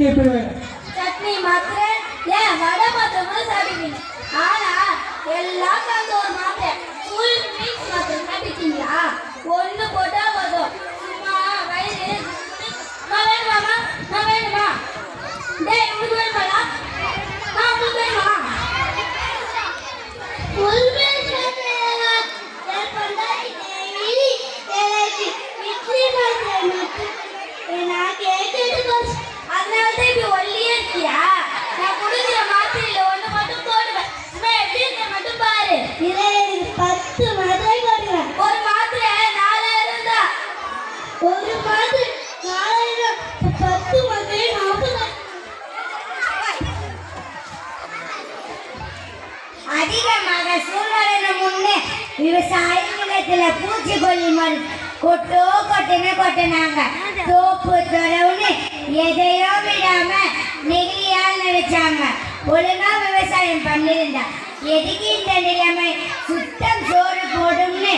கேட்பேன். சட்னி மாத்திரை ஏன் வடை மாத்திரை சாப்பிடுவீங்க. ஆனா எல்லாம் கலந்து ஒரு மாத்திரை ஃபுல் மிக்ஸ் மாத்திரை சாப்பிட்டீங்களா? ஒண்ணு போட்டா போதும். சும்மா வயிறு நான் வேணுமாமா நான் வேணுமா டேய் உங்களுக்கு வேணுமாடா நான் உங்களுக்கு வேணுமா ஃபுல் மிக்ஸ் மாத்திரை டெய்லி இட்லி மாத்திரை நான் கேட்டுட்டு அதனால தான் இப்படி ஒல்லியே இருக்கியா? நான் குடிக்கிற மாத்திரையில ஒண்ணு மட்டும் போடுவேன். சும்மா எப்படி இருக்க மட்டும் பாரு. இதே 10 மாத்திரை போடுவேன். ஒரு மாத்திரை 4000 தான். ஒரு மாத்திரை 4000. 10 மாத்திரை 40. அதிகமாக சூழ்நிலை முன்னே விவசாய நிலத்துல பூச்சிக்கொல்லி மருந்து கொட்டினாங்க. தோப்பு தொலைவுன்னு எதையோ விடாம நெகிழியால் நினைச்சாங்க. ஒழுங்கா விவசாயம் பண்ணிருந்தா எதுக்கு இந்த நிலைமை? சுத்தம் சோறு போடும்னு